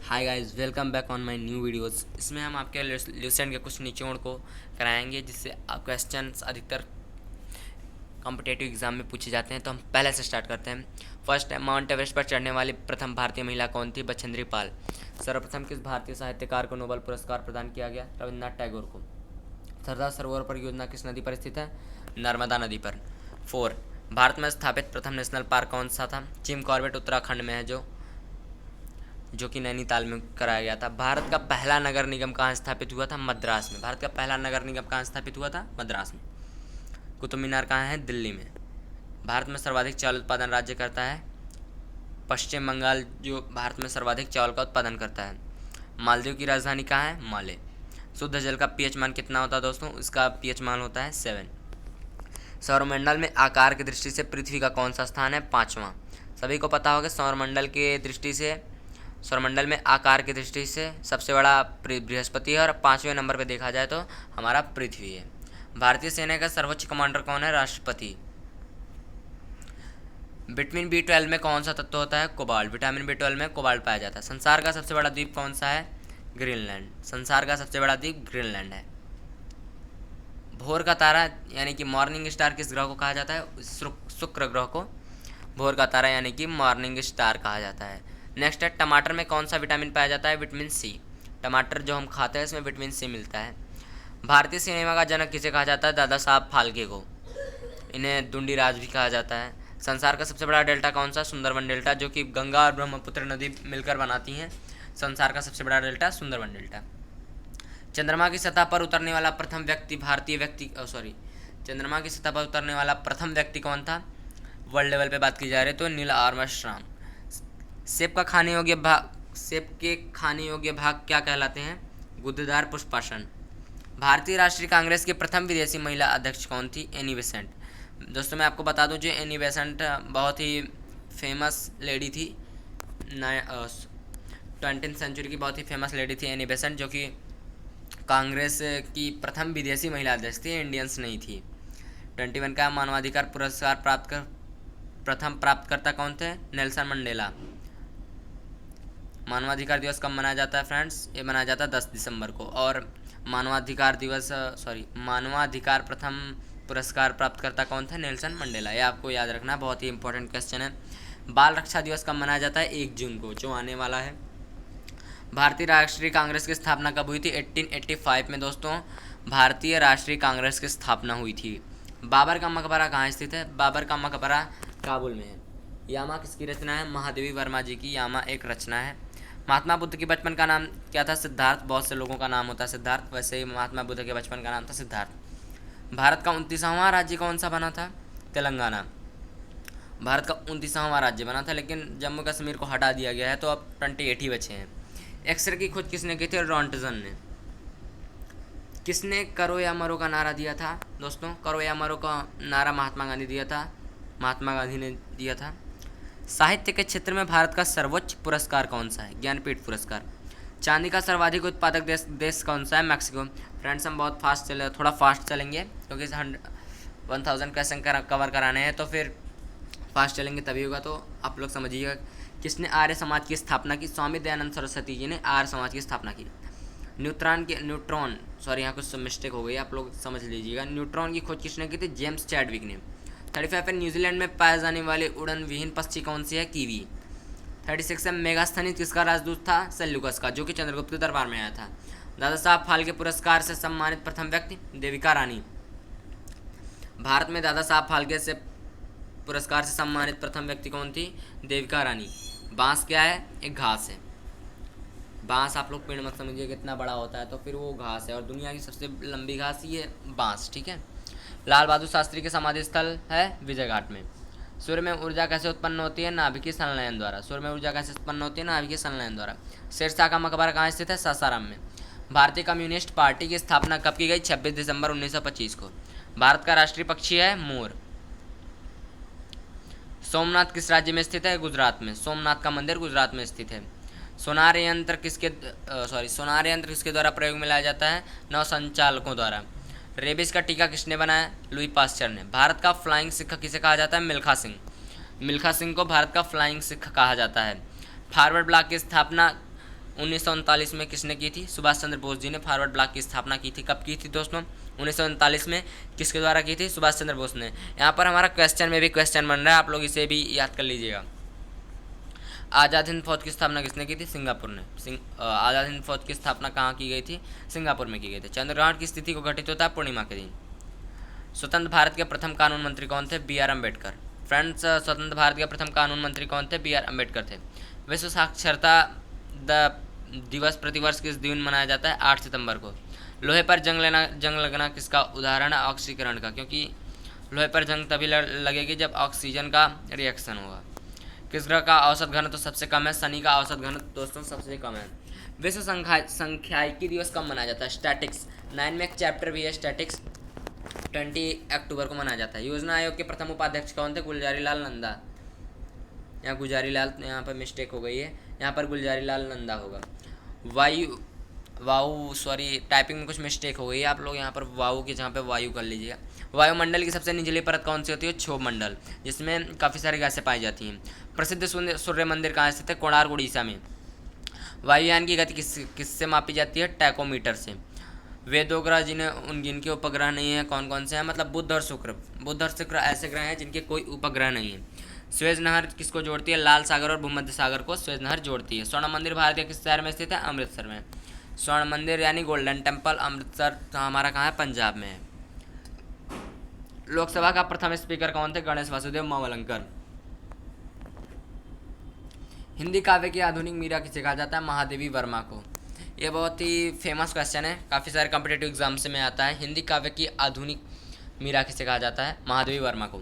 Hi guys, welcome back on my new videos. इसमें हम आपके लेसन के कुछ निचोड़ को कराएंगे जिससे आप क्वेश्चंस अधिकतर कॉम्पिटेटिव एग्जाम में पूछे जाते हैं। तो हम पहले से स्टार्ट करते हैं। फर्स्ट है, माउंट एवरेस्ट पर चढ़ने वाली प्रथम भारतीय महिला कौन थी? बछेंद्री पाल। सर्वप्रथम किस भारतीय साहित्यकार को नोबेल पुरस्कार प्रदान किया गया? रविन्द्रनाथ टैगोर को। सरदार सरोवर परियोजना किस नदी पर स्थित है? नर्मदा नदी पर। 4, भारत में स्थापित प्रथम नेशनल पार्क कौन सा था? जिम कॉर्बेट उत्तराखंड में है जो कि नैनीताल में कराया गया था। भारत का पहला नगर निगम कहाँ स्थापित हुआ था? मद्रास में। भारत का पहला नगर निगम कहाँ स्थापित हुआ था? मद्रास में। कुतुब मीनार कहाँ है? दिल्ली में। भारत में सर्वाधिक चावल उत्पादन राज्य करता है? पश्चिम बंगाल, जो भारत में सर्वाधिक चावल का उत्पादन करता है। मालदीव की राजधानी कहाँ है? माले। शुद्ध जल का पीएच मान कितना होता है दोस्तों? इसका पीएच मान होता है 7। सौरमंडल में आकार की दृष्टि से पृथ्वी का कौन सा स्थान है? 5वां। सभी को पता होगा सौरमंडल में आकार की दृष्टि से सबसे बड़ा बृहस्पति है और 5वें नंबर पर देखा जाए तो हमारा पृथ्वी है। भारतीय सेना का सर्वोच्च कमांडर कौन है? राष्ट्रपति। विटामिन B12 में कौन सा तत्व होता है? कोबाल्ट। विटामिन B12 में कोबाल्ट पाया जाता है। संसार का सबसे बड़ा द्वीप कौन सा है? ग्रीनलैंड। संसार का सबसे बड़ा द्वीप ग्रीनलैंड है। भोर का तारा यानी कि मॉर्निंग स्टार किस ग्रह को कहा जाता है? शुक्र ग्रह को भोर का तारा यानी कि मॉर्निंग स्टार कहा जाता है। नेक्स्ट है, टमाटर में कौन सा विटामिन पाया जाता है? Vitamin C. टमाटर जो हम खाते हैं इसमें विटामिन सी मिलता है। भारतीय सिनेमा का जनक किसे कहा जाता है? दादा साहब फाल्के को। इन्हें दुंडी राज भी कहा जाता है। संसार का सबसे बड़ा डेल्टा कौन सा? सुंदरबन डेल्टा, जो कि गंगा और ब्रह्मपुत्र नदी मिलकर बनाती हैं। संसार का सबसे बड़ा डेल्टा सुंदरबन डेल्टा। चंद्रमा की सतह पर उतरने वाला प्रथम व्यक्ति चंद्रमा की सतह पर उतरने वाला प्रथम व्यक्ति कौन था? वर्ल्ड लेवल पे बात की जा रही है तो नील आर्मस्ट्रांग। सेब के खाने योग्य भाग क्या कहलाते हैं? गुद्देदार पुष्पासन। भारतीय राष्ट्रीय कांग्रेस की प्रथम विदेशी महिला अध्यक्ष कौन थी? Annie Besant. दोस्तों मैं आपको बता दूं, जो एनी बेसेंट बहुत ही फेमस लेडी थी। 20th सेंचुरी की बहुत ही फेमस लेडी थी एनी बेसेंट, जो कि कांग्रेस की प्रथम विदेशी महिला अध्यक्ष थी, इंडियंस नहीं थी। 21 का मानवाधिकार पुरस्कार प्रथम प्राप्तकर्ता कौन थे? Nelson Mandela. मानवाधिकार दिवस कब मनाया जाता है फ्रेंड्स? ये मनाया जाता है 10 दिसंबर को। और मानवाधिकार प्रथम पुरस्कार प्राप्तकर्ता कौन थे? Nelson Mandela. ये आपको याद रखना, बहुत ही इंपॉर्टेंट क्वेश्चन है। बाल रक्षा दिवस कब मनाया जाता है? 1 जून को, जो आने वाला है। भारतीय राष्ट्रीय कांग्रेस की स्थापना कब हुई थी? 1885 में दोस्तों भारतीय राष्ट्रीय कांग्रेस की स्थापना हुई थी। बाबर का मकबरा कहाँ स्थित है? बाबर का मकबरा काबुल में है। यामा किसकी रचना है? महादेवी वर्मा जी की यामा एक रचना है। महात्मा बुद्ध के बचपन का नाम क्या था? सिद्धार्थ। बहुत से लोगों का नाम होता है सिद्धार्थ, वैसे ही महात्मा बुद्ध के बचपन का नाम था सिद्धार्थ। भारत का 29वां राज्य कौन सा बना था? तेलंगाना। भारत का 29वां राज्य बना था, लेकिन जम्मू कश्मीर को हटा दिया गया है, तो अब 28 ही बचे हैं। एक्सरे की खोज किसने की थी? रॉन्टजन ने। किसने करो या मरो का नारा दिया था? दोस्तों करो या मरो का नारा महात्मा गांधी ने दिया था। साहित्य के क्षेत्र में भारत का सर्वोच्च पुरस्कार कौन सा है? ज्ञानपीठ पुरस्कार। चांदी का सर्वाधिक उत्पादक देश कौन सा है? मैक्सिको। फ्रेंड्स हम बहुत थोड़ा फास्ट चलेंगे, क्योंकि 1000 क्वेश्चन कवर कराने हैं, तो फिर फास्ट चलेंगे तभी होगा। तो आप लोग समझिएगा, किसने आर्य समाज की स्थापना की? स्वामी दयानंद सरस्वती जी ने आर्य समाज की स्थापना की। यहाँ कुछ मिस्टेक हो गई, आप लोग समझ लीजिएगा। न्यूट्रॉन की खोज किसने की थी? जेम्स चैडविक ने। 35 है, न्यूजीलैंड में पाए जाने वाले उड़न विहीन पक्षी कौन सी है? कीवी। 36 है, मेगास्थनीज किसका राजदूत था? सेल्यूकस का, जो कि चंद्रगुप्त के दरबार में आया था। दादा साहब फाल्के पुरस्कार से सम्मानित प्रथम व्यक्ति? देविका रानी। भारत में दादा साहब फाल्के से पुरस्कार से सम्मानित प्रथम व्यक्ति कौन थी? देविका रानी। बांस क्या है? एक घास है। बांस आप लोग पेड़ मत समझिए, कितना बड़ा होता है, तो फिर वो घास है, और दुनिया की सबसे लंबी घास ये बांस, ठीक है। लाल बहादुर शास्त्री के समाधि स्थल है विजय घाट में। सूर्य में ऊर्जा कैसे उत्पन्न होती है? नाभिकीय संलयन द्वारा। सूर्य में ऊर्जा कैसे उत्पन्न होती है? नाभिकीय संलयन द्वारा। शेरशाह का मकबरा कहाँ स्थित है? सासाराम में। भारतीय कम्युनिस्ट पार्टी की स्थापना कब की गई? 26 दिसंबर 1925 को। भारत का राष्ट्रीय पक्षी है मोर। सोमनाथ किस राज्य में स्थित है? गुजरात में। सोमनाथ का मंदिर गुजरात में स्थित है। सोनार यंत्र किसके द्वारा प्रयोग में लाया जाता है? नौसंचालकों द्वारा। रेबिस का टीका किसने बनाया? लुई पास्चर ने। भारत का फ्लाइंग सिख किसे कहा जाता है? मिल्खा सिंह। मिल्खा सिंह को भारत का फ्लाइंग सिख कहा जाता है। फॉरवर्ड ब्लॉक की स्थापना 1939 में किसने की थी? सुभाष चंद्र बोस जी ने फॉरवर्ड ब्लॉक की स्थापना की थी। कब की थी दोस्तों? 1939 में। किसके द्वारा की थी? सुभाष चंद्र बोस ने। यहाँ पर हमारा क्वेश्चन में भी क्वेश्चन बन रहा है, आप लोग इसे भी याद कर लीजिएगा। आज़ाद हिंद फौज की स्थापना किसने की थी? सिंगापुर ने। आज़ाद हिंद फौज की स्थापना कहाँ की गई थी? सिंगापुर में की गई थी। चंद्रग्रहण की स्थिति को घटित होता है पूर्णिमा के दिन। स्वतंत्र भारत के प्रथम कानून मंत्री कौन थे? B are Ambedkar. फ्रेंड्स, स्वतंत्र भारत के प्रथम कानून मंत्री कौन थे? बी आर अम्बेडकर थे। विश्व साक्षरता दिवस प्रतिवर्ष किस दिन मनाया जाता है? 8 सितंबर को। लोहे पर जंग लगना किसका उदाहरण है? ऑक्सीकरण का, क्योंकि लोहे पर जंग तभी लगेगी जब ऑक्सीजन का रिएक्शन होगा। किस ग्रह का औसत घनत्व तो सबसे कम है? शनि का औसत घनत्व दोस्तों सबसे कम है। विश्व संख्यायिकी दिवस कब मनाया जाता है? स्टैटिक्स। 9 में एक चैप्टर भी है स्टैटिक्स, 20 अक्टूबर को मनाया जाता है। योजना आयोग के प्रथम उपाध्यक्ष कौन थे? गुलजारी लाल नंदा। यहाँ गुलजारी लाल, यहाँ पर मिस्टेक हो गई है, यहाँ पर गुलजारी लाल नंदा होगा। सॉरी, टाइपिंग में कुछ मिस्टेक हो गई है, आप लोग यहाँ पर वायु की जगह पे वायु कर लीजिएगा। वायुमंडल की सबसे निचली परत कौन सी होती है? क्षोभ मंडल, जिसमें काफ़ी सारी गैसें पाई जाती हैं। प्रसिद्ध सूर्य मंदिर कहाँ स्थित है? कोणार्क उड़ीसा में। वायुयान की गति किससे मापी जाती है? टैकोमीटर से। वे दो ग्रह जिनके उपग्रह नहीं है कौन कौन से हैं? मतलब बुध और शुक्र। बुध और शुक्र ऐसे ग्रह हैं जिनके कोई उपग्रह नहीं है। स्वेज नहर किसको जोड़ती है? लाल सागर और भूमध्य सागर को स्वेज नहर जोड़ती है। स्वर्ण मंदिर भारत के किस शहर में स्थित है? अमृतसर में। स्वर्ण मंदिर यानी गोल्डन टेम्पल अमृतसर हमारा कहाँ है? पंजाब में है। लोकसभा का प्रथम स्पीकर कौन थे? गणेश वासुदेव मावलंकर। हिंदी काव्य की आधुनिक मीरा किसे कहा जाता है? महादेवी वर्मा को। ये बहुत ही फेमस क्वेश्चन है, काफ़ी सारे कॉम्पिटेटिव एग्जाम से में आता है। हिंदी काव्य की आधुनिक मीरा किसे कहा जाता है? महादेवी वर्मा को।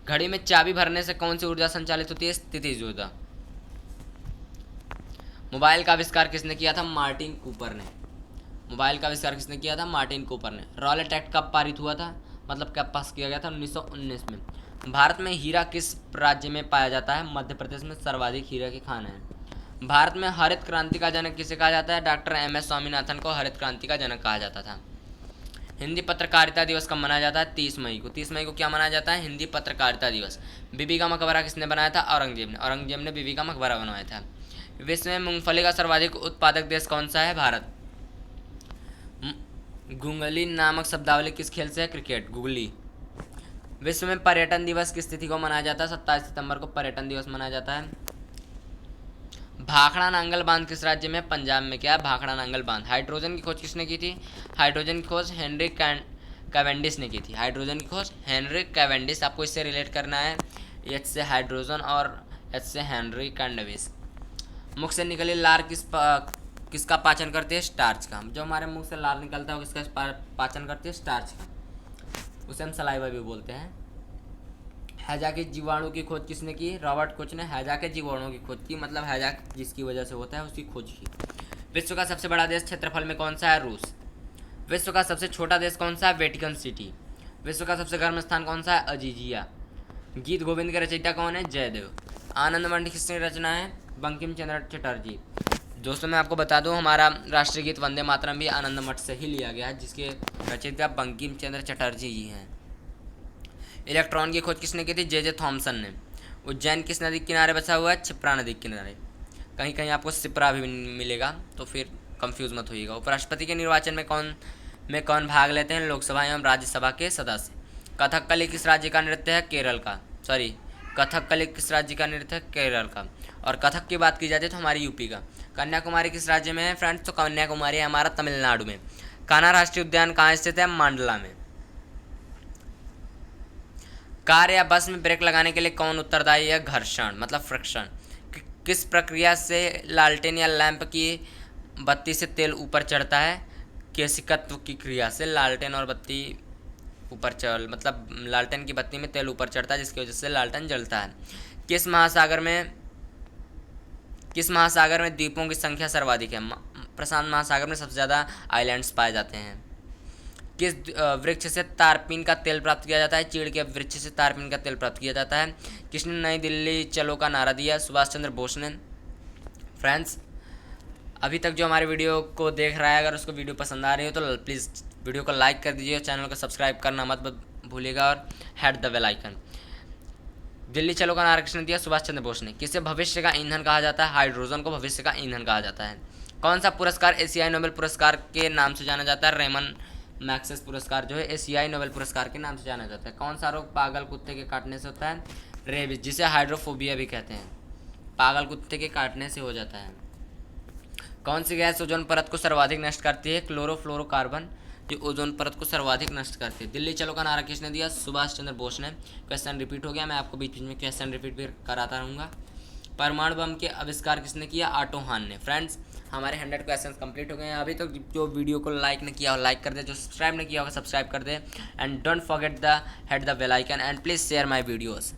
घड़ी में चाबी भरने से कौन सी ऊर्जा संचालित होती है? स्थितिज ऊर्जा। मोबाइल का आविष्कार किसने किया था? मार्टिन कूपर ने। मोबाइल का आविष्कार किसने किया था? मार्टिन कूपर ने। रॉलेट एक्ट कब पारित हुआ था? मतलब कब पास किया गया था? 1919 में। भारत में हीरा किस राज्य में पाया जाता है? मध्य प्रदेश में सर्वाधिक हीरा के खान हैं। भारत में हरित क्रांति का जनक किसे कहा जाता है? डॉक्टर एम एस स्वामीनाथन को हरित क्रांति का जनक कहा जाता था। हिंदी पत्रकारिता दिवस कब मनाया जाता है? 30 मई को। 30 मई को क्या मनाया जाता है? हिंदी पत्रकारिता दिवस। बीबी का मकबरा किसने बनाया था? औरंगजेब ने। औरंगजेब ने बीबी का मकबरा बनवाया था। विश्व में मूंगफली का सर्वाधिक उत्पादक देश कौन सा है? भारत। गुंगली नामक शब्दावली किस खेल से है? Cricket, googly. विश्व में पर्यटन दिवस किस तिथि को मनाया जाता है? 27 सितंबर को पर्यटन दिवस मनाया जाता है। भाखड़ा नांगल बांध किस राज्य में? पंजाब में। क्या है? भाखड़ा नांगल बांध। हाइड्रोजन की खोज किसने की थी? हाइड्रोजन की खोज हेनरी कैवेंडिश ने की थी। हाइड्रोजन की खोज हेनरी कैवेंडिश। आपको इससे रिलेट करना है, एच से हाइड्रोजन और एच से हेनरी कैवेंडिश। मुख से निकली लार किसका पाचन करती है? स्टार्च का। जो हमारे मुख से लार निकलता है वो किसका पाचन करती है? स्टार्च का। उसे हम सलाइवा भी बोलते हैं। हैजा के जीवाणु की खोज किसने की? रॉबर्ट कोच ने हैजा के जीवाणु की खोज की, मतलब हैजा जिसकी वजह से होता है उसकी खोज की। विश्व का सबसे बड़ा देश क्षेत्रफल में कौन सा है? रूस। विश्व का सबसे छोटा देश कौन सा है? Vatican city. विश्व का सबसे गर्म स्थान कौन सा है? अजीजिया। गीत गोविंद के रचयिता कौन है? जयदेव। आनंद मठ किसने रचना है? बंकिम चंद्र चटर्जी। दोस्तों मैं आपको बता दूं, हमारा राष्ट्रीय गीत वंदे मातरम भी आनंद मठ से ही लिया गया है, जिसके रचयिता बंकिम चंद्र चटर्जी जी हैं। इलेक्ट्रॉन की खोज किसने की थी? जे थॉमसन ने। उज्जैन किस नदी के किनारे बसा हुआ है? क्षिप्रा नदी के किनारे। कहीं कहीं आपको सिप्रा भी मिलेगा, तो फिर कंफ्यूज मत होइएगा। उपराष्ट्रपति के निर्वाचन में कौन भाग लेते हैं? लोकसभा एवं राज्यसभा के सदस्य। कथकली किस राज्य का नृत्य है? केरल का। कथकली किस राज्य का नृत्य है? केरल का। और कथक की बात की जाती है तो हमारी यूपी का। कन्याकुमारी किस राज्य में है फ्रेंड्स? तो कन्याकुमारी है हमारा तमिलनाडु में। कान्हा राष्ट्रीय उद्यान कहाँ स्थित है? मांडला में। कार या बस में ब्रेक लगाने के लिए कौन उत्तरदायी है? घर्षण, मतलब फ्रिक्शन। किस प्रक्रिया से लालटेन या लैंप की बत्ती से तेल ऊपर चढ़ता है? केशिकत्व की क्रिया से लालटेन और बत्ती ऊपर मतलब लालटेन की बत्ती में तेल ऊपर चढ़ता है, जिसकी वजह से लालटेन जलता है। किस महासागर में द्वीपों की संख्या सर्वाधिक है? प्रशांत महासागर में सबसे ज़्यादा आइलैंड्स पाए जाते हैं। किस वृक्ष से तारपीन का तेल प्राप्त किया जाता है? चीड़ के वृक्ष से तारपीन का तेल प्राप्त किया जाता है। किसने नई दिल्ली चलो का नारा दिया? सुभाष चंद्र बोस ने। फ्रेंड्स, अभी तक जो हमारे वीडियो को देख रहा है, अगर उसको वीडियो पसंद आ रही हो तो प्लीज़ वीडियो को लाइक कर दीजिए, चैनल को सब्सक्राइब करना मत भूलिएगा और hit the bell icon. Delhi चलो का नारा किसने दिया? सुभाष चंद्र बोस ने। किसे भविष्य का ईंधन कहा जाता है? हाइड्रोजन को भविष्य का ईंधन कहा जाता है। कौन सा पुरस्कार एशियाई नोबेल पुरस्कार के नाम से जाना जाता है? रेमन मैग्सेस पुरस्कार जो है एशियाई नोबेल पुरस्कार के नाम से जाना जाता है। कौन सा रोग पागल कुत्ते के काटने से होता है? रेबीज, जिसे हाइड्रोफोबिया भी कहते हैं, पागल कुत्ते के काटने से हो जाता है। कौन सी गैस ओजोन परत को सर्वाधिक नष्ट करती है? क्लोरोफ्लोरोकार्बन, जो ओजोन परत को सर्वाधिक नष्ट करती है। दिल्ली चलो का नारा किसने दिया? सुभाष चंद्र बोस ने। क्वेश्चन रिपीट हो गया, मैं आपको बीच बीच में क्वेश्चन रिपीट भी कराता रहूँगा। परमाणु बम के आविष्कार किसने किया? ऑटो हान ने। फ्रेंड्स, हमारे 100 क्वेश्चंस कंप्लीट हो गए हैं। अभी तो जो वीडियो को लाइक नहीं किया हो लाइक कर दे, जो सब्सक्राइब नहीं किया होगा सब्सक्राइब कर दे, and don't forget the hit the bell icon and please share my videos.